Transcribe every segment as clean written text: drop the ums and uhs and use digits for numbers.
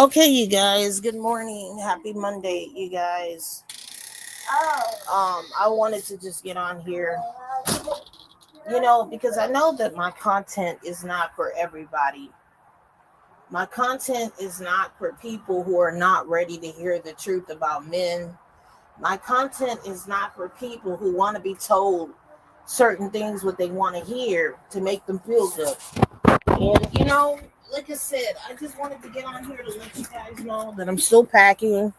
Okay, you guys. Good morning. Happy Monday, you guys. I wanted to just get on here, because I know that my content is not for everybody. My content is not for people who are not ready to hear the truth about men. My content is not for people who want to be told certain things what they want to hear to make them feel good. And like I said, I just wanted to get on here to let you guys know that I'm still packing.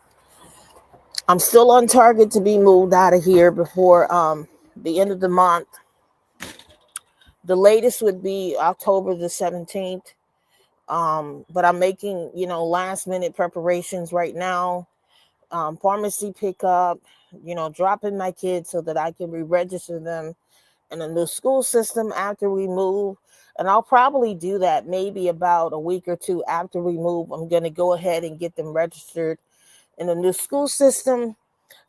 I'm still on target to be moved out of here before the end of the month. The latest would be October the 17th. But I'm making, last minute preparations right now. Pharmacy pickup, dropping my kids so that I can re-register them in a new school system after we move. And I'll probably do that maybe about a week or two after we move. I'm going to go ahead and get them registered in a new school system,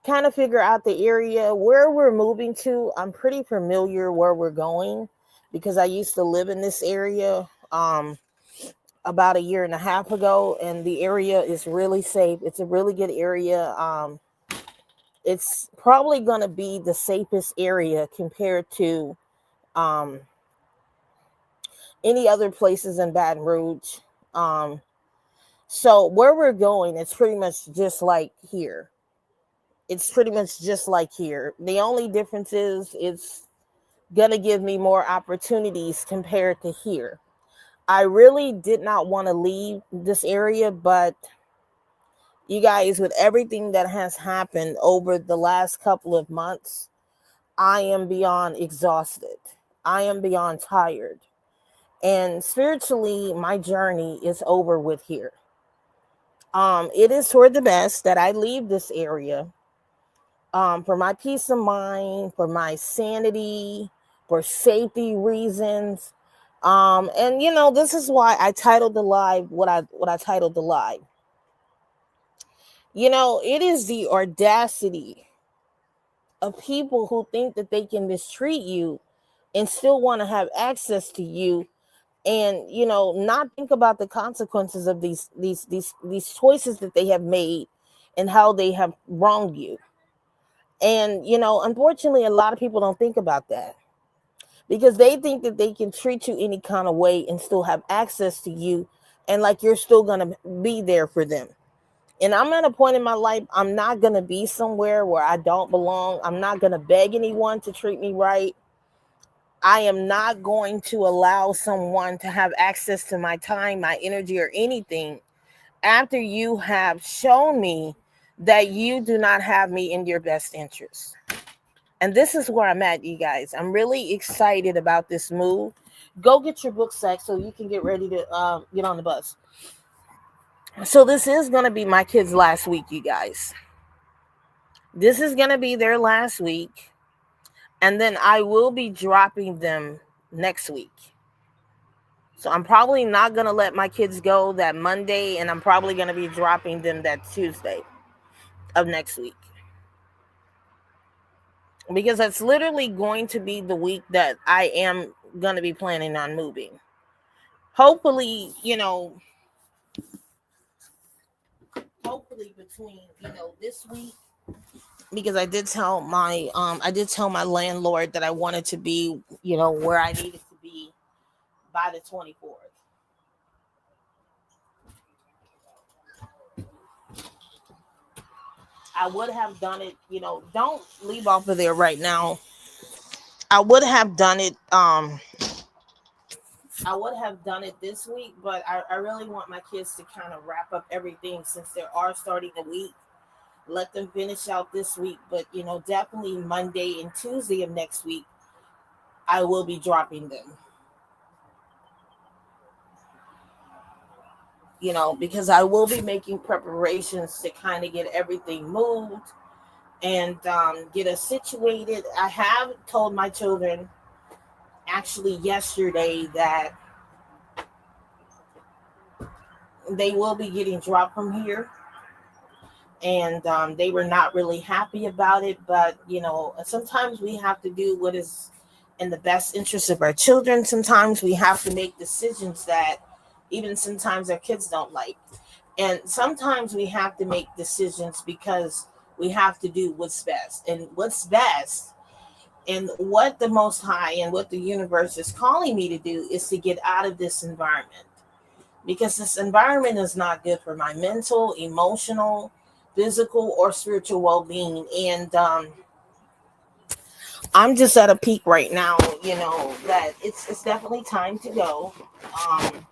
kind of figure out the area where we're moving to. I'm pretty familiar where we're going because I used to live in this area about a year and a half ago, and the area is really safe. It's a really good area. It's probably going to be the safest area compared to um, any other places in Baton Rouge. So where we're going, it's pretty much just like here. It's pretty much just like here. The only difference is it's going to give me more opportunities compared to here. I really did not want to leave this area, but you guys, with everything that has happened over the last couple of months, I am beyond exhausted. I am beyond tired. And spiritually, my journey is over with here. It is for the best that I leave this area, for my peace of mind, for my sanity, for safety reasons. And this is why I titled the live what I titled the live. It is the audacity of people who think that they can mistreat you and still want to have access to you, and not think about the consequences of these choices that they have made and how they have wronged you. And unfortunately, a lot of people don't think about that because they think that they can treat you any kind of way and still have access to you, and like you're still going to be there for them. And I'm at a point in my life, I'm not going to be somewhere where I don't belong. I'm not going to beg anyone to treat me right. I am not going to allow someone to have access to my time, my energy, or anything after you have shown me that you do not have me in your best interest. And this is where I'm at, you guys. I'm really excited about this move. Go get your book sack so you can get ready to get on the bus. So this is going to be my kids' last week, you guys. This is going to be their last week. And then I will be dropping them next week. So I'm probably not going to let my kids go that Monday, and I'm probably going to be dropping them that Tuesday of next week. Because that's literally going to be the week that I am going to be planning on moving. Hopefully, between, this week, because I did tell my landlord that I wanted to be, where I needed to be by the 24th. I would have done it, don't leave off of there right now. I would have done it this week, but I really want my kids to kind of wrap up everything since they are starting the week. Let them finish out this week, but definitely Monday and Tuesday of next week, I will be dropping them. Because I will be making preparations to kind of get everything moved and get us situated. I have told my children actually yesterday that they will be getting dropped from here, and they were not really happy about it, but sometimes we have to do what is in the best interest of our children. Sometimes we have to make decisions that even sometimes our kids don't like. And sometimes we have to make decisions because we have to do what's best. And what's best and what the Most High and what the universe is calling me to do is to get out of this environment, because this environment is not good for my mental, emotional, physical, or spiritual well-being. And I'm just at a peak right now, that it's definitely time to go. Um,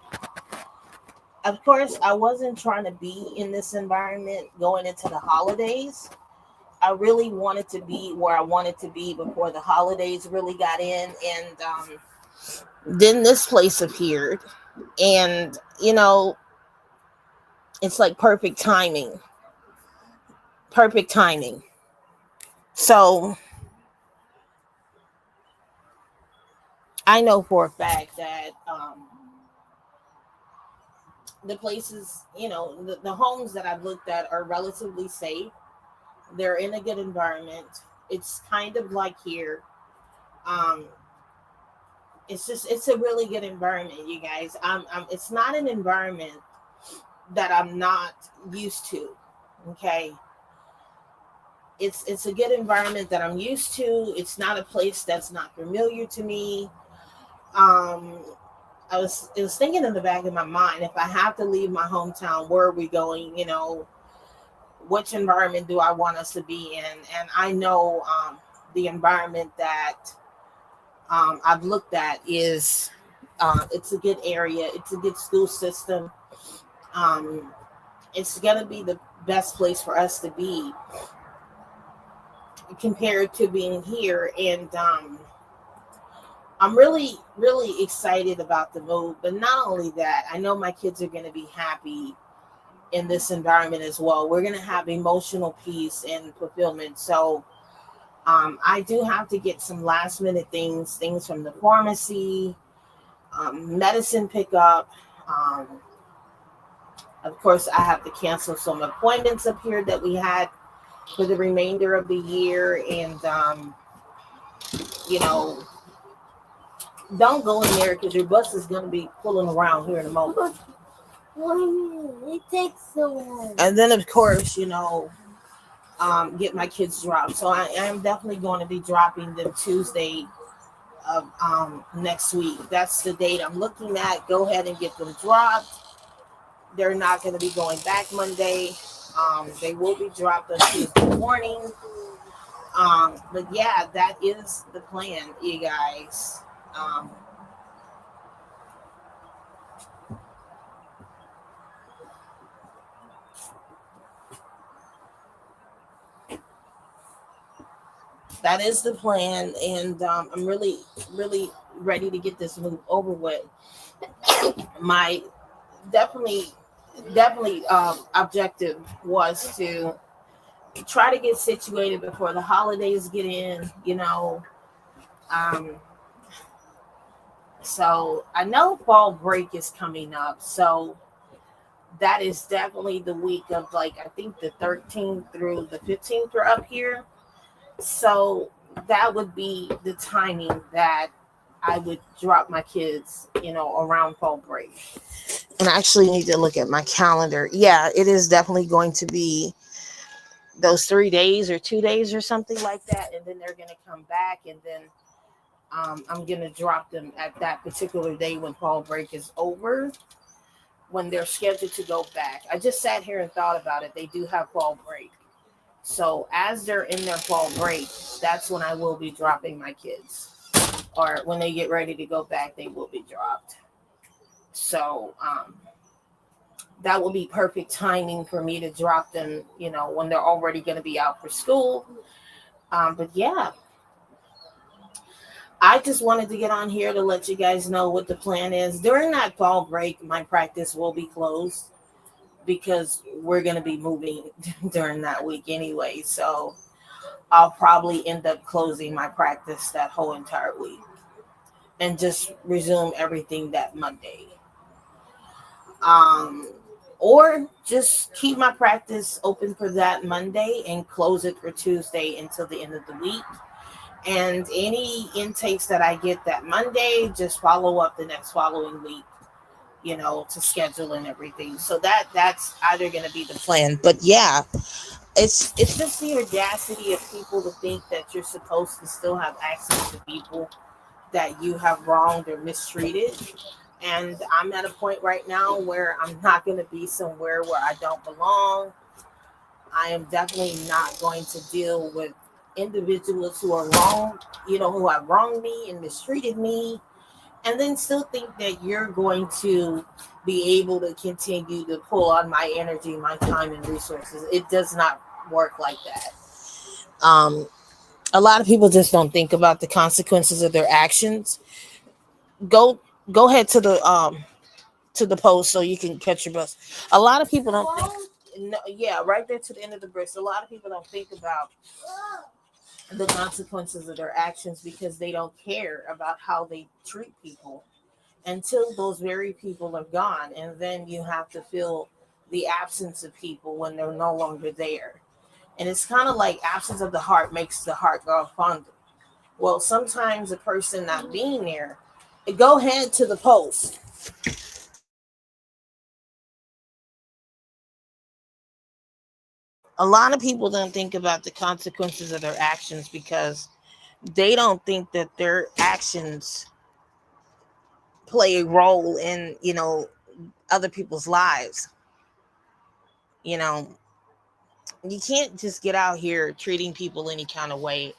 of course, I wasn't trying to be in this environment going into the holidays. I really wanted to be where I wanted to be before the holidays really got in. And then this place appeared. And, it's like perfect timing. Perfect timing. So I know for a fact that the places, the homes that I've looked at are relatively safe. They're in a good environment. It's kind of like here. Um, it's a really good environment, you guys. It's not an environment that I'm not used to. Okay. It's a good environment that I'm used to. It's not a place that's not familiar to me. Um, it was thinking in the back of my mind, if I have to leave my hometown, where are we going? Which environment do I want us to be in? And I know the environment that I've looked at is it's a good area. It's a good school system. Um, it's gonna be the best place for us to be compared to being here. And I'm really, really excited about the move. But not only that, I know my kids are going to be happy in this environment as well. We're going to have emotional peace and fulfillment. So I do have to get some last minute things from the pharmacy, medicine pickup. Um, of course, I have to cancel some appointments up here that we had for the remainder of the year. And, you know, don't go in there because your bus is going to be pulling around here in a moment. It takes so long. And then, of course, get my kids dropped. So I am definitely going to be dropping them Tuesday of next week. That's the date I'm looking at. Go ahead and get them dropped. They're not going to be going back Monday. They will be dropped on Tuesday morning. But yeah, that is the plan, you guys. That is the plan, and I'm really, really ready to get this move over with. My definitely, definitely objective was to try to get situated before the holidays get in. Um, so I know fall break is coming up, so that is definitely the week of, like, I think the 13th through the 15th are up here. So that would be the timing that I would drop my kids, around fall break. And I actually need to look at my calendar. Yeah, it is definitely going to be those 3 days or 2 days or something like that. And then they're going to come back. And then I'm going to drop them at that particular day when fall break is over, when they're scheduled to go back. I just sat here and thought about it. They do have fall break. So as they're in their fall break, that's when I will be dropping my kids. Or when they get ready to go back, they will be dropped. So that will be perfect timing for me to drop them, when they're already going to be out for school. But yeah, I just wanted to get on here to let you guys know what the plan is. During that fall break, my practice will be closed because we're going to be moving during that week anyway. So I'll probably end up closing my practice that whole entire week and just resume everything that Monday. Or just keep my practice open for that Monday and close it for Tuesday until the end of the week. And any intakes that I get that Monday, just follow up the next following week, to schedule and everything. So that's either going to be the plan. But yeah, it's just the audacity of people to think that you're supposed to still have access to people that you have wronged or mistreated. And I'm at a point right now where I'm not going to be somewhere where I don't belong. I am definitely not going to deal with individuals who are wrong, who have wronged me and mistreated me, and then still think that you're going to be able to continue to pull on my energy, my time, and resources. It does not work like that. Um, a lot of people just don't think about the consequences of their actions. Go go ahead to the post so you can catch your bus. A lot of people don't think, no, yeah, right there to the end of the bridge. A lot of people don't think about the consequences of their actions because they don't care about how they treat people until those very people are gone, and then you have to feel the absence of people when they're no longer there. And it's kind of like absence of the heart makes the heart grow fonder. Well, sometimes a person not being there, go ahead to the post. A lot of people don't think about the consequences of their actions because they don't think that their actions play a role in, other people's lives. You know, you can't just get out here treating people any kind of way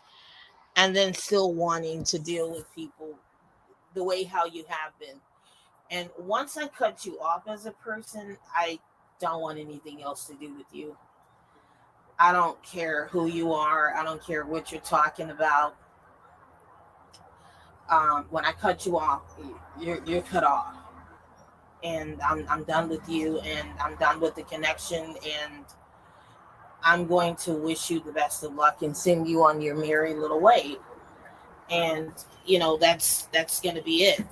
and then still wanting to deal with people the way how you have been. And once I cut you off as a person, I don't want anything else to do with you. I don't care who you are. I don't care what you're talking about. When I cut you off, you're cut off, and I'm done with you, and I'm done with the connection, and I'm going to wish you the best of luck and send you on your merry little way. And that's gonna be it.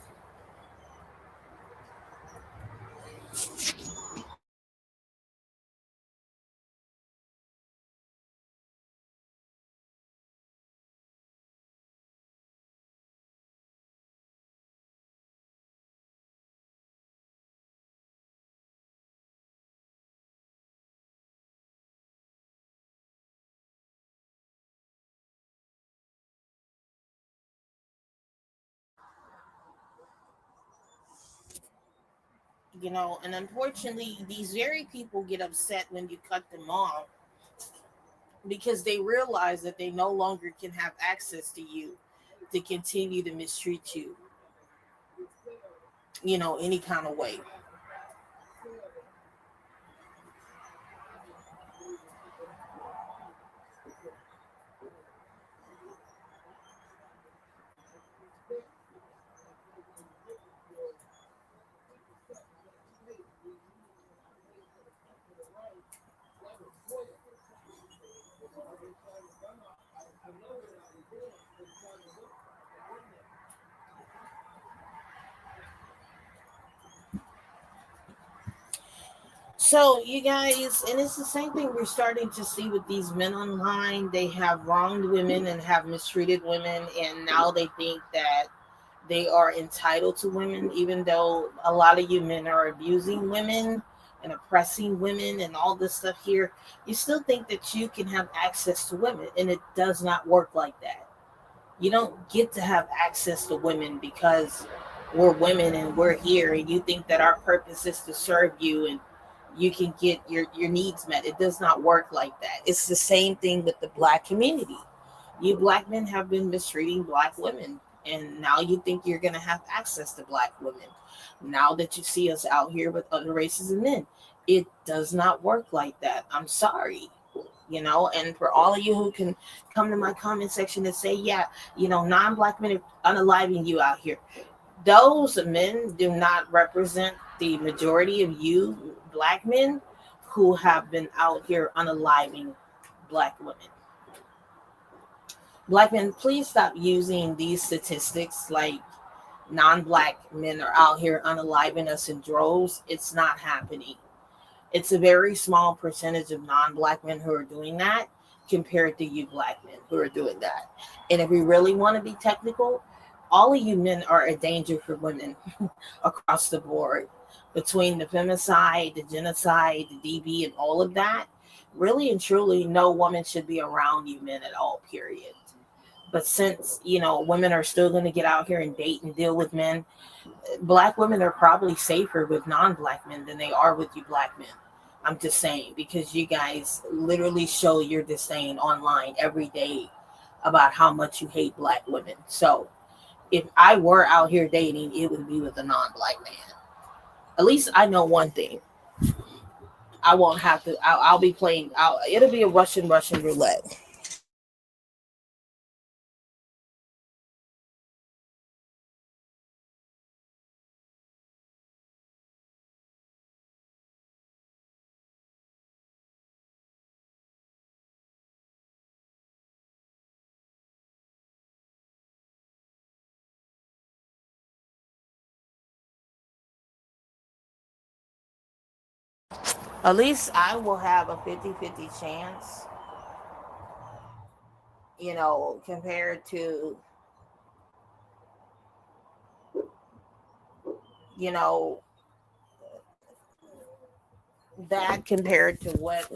And unfortunately, these very people get upset when you cut them off because they realize that they no longer can have access to you to continue to mistreat you, any kind of way. So, you guys, and it's the same thing we're starting to see with these men online. They have wronged women and have mistreated women, and now they think that they are entitled to women, even though a lot of you men are abusing women and oppressing women and all this stuff here. You still think that you can have access to women, and it does not work like that. You don't get to have access to women because we're women and we're here, and you think that our purpose is to serve you and you can get your needs met. It does not work like that. It's the same thing with the black community. You black men have been mistreating black women, and now you think you're going to have access to black women now that you see us out here with other races of men. It does not work like that. I'm sorry. And for all of you who can come to my comment section and say, yeah, non-black men are unaliving you out here, those men do not represent the majority of you black men who have been out here unaliving black women. Black men, please stop using these statistics like non-black men are out here unaliving us in droves. It's not happening. It's a very small percentage of non-black men who are doing that compared to you black men who are doing that. And if we really want to be technical, all of you men are a danger for women across the board. between the femicide, the genocide, the DB, and all of that, really and truly, no woman should be around you men at all, period. But since, women are still going to get out here and date and deal with men, black women are probably safer with non-black men than they are with you black men. I'm just saying, because you guys literally show your disdain online every day about how much you hate black women. So if I were out here dating, it would be with a non-black man. At least I know one thing. I won't have to. I'll be playing. It'll be a Russian roulette. At least I will have a 50-50 chance, compared to, you know, that compared to what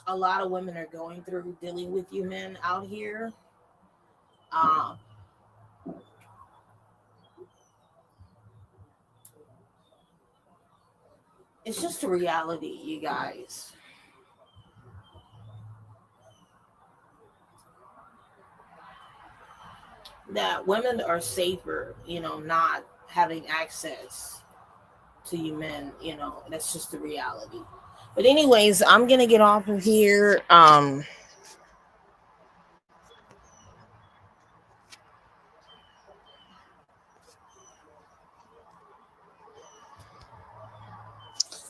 a lot of women are going through dealing with you men out here. Um, it's just a reality, you guys, that women are safer, not having access to you men. That's just the reality. But anyways, I'm gonna get off of here.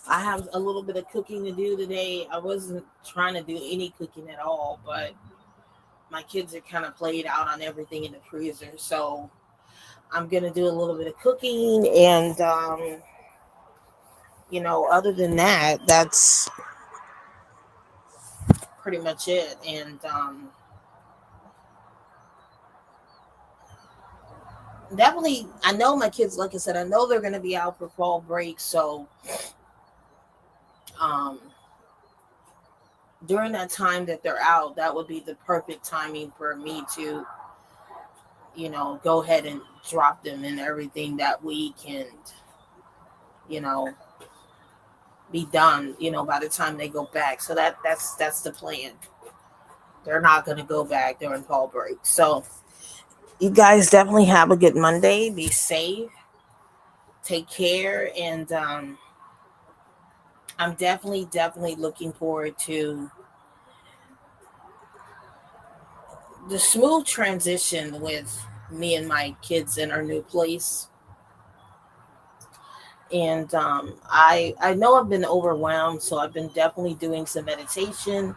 I have a little bit of cooking to do today. I wasn't trying to do any cooking at all, but my kids are kind of played out on everything in the freezer. So I'm going to do a little bit of cooking. And, other than that, that's pretty much it. And definitely, I know my kids, like I said, I know they're going to be out for fall break. So um, during that time that they're out, that would be the perfect timing for me to, go ahead and drop them in everything that week and, you know, be done, by the time they go back. So that's the plan. They're not going to go back during fall break. So you guys definitely have a good Monday. Be safe. Take care. And I'm definitely looking forward to the smooth transition with me and my kids in our new place. And I know I've been overwhelmed, so I've been definitely doing some meditation,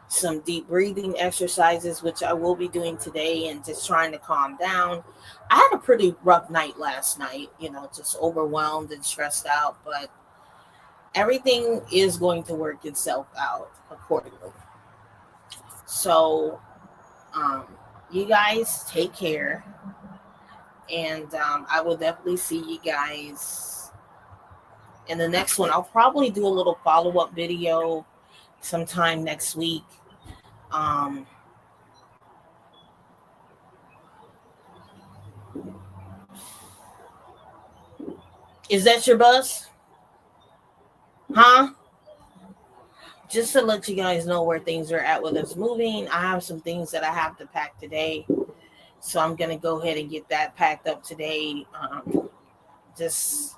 some deep breathing exercises, which I will be doing today, and just trying to calm down. I had a pretty rough night last night, just overwhelmed and stressed out, but everything is going to work itself out accordingly. So, um, you guys take care, and I will definitely see you guys in the next one. I'll probably do a little follow up video sometime next week. Um, is that your bus? Huh? Just to let you guys know where things are at with us moving. I have some things that I have to pack today. So I'm going to go ahead and get that packed up today. Just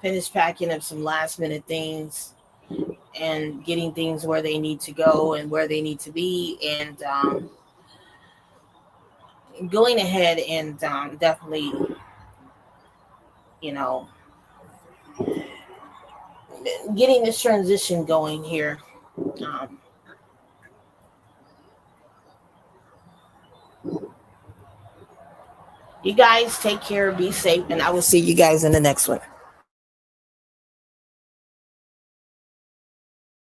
finish packing up some last minute things and getting things where they need to go and where they need to be. And going ahead and definitely, you know, getting this transition going here. Um, you guys take care, be safe, and I will see you guys in the next one.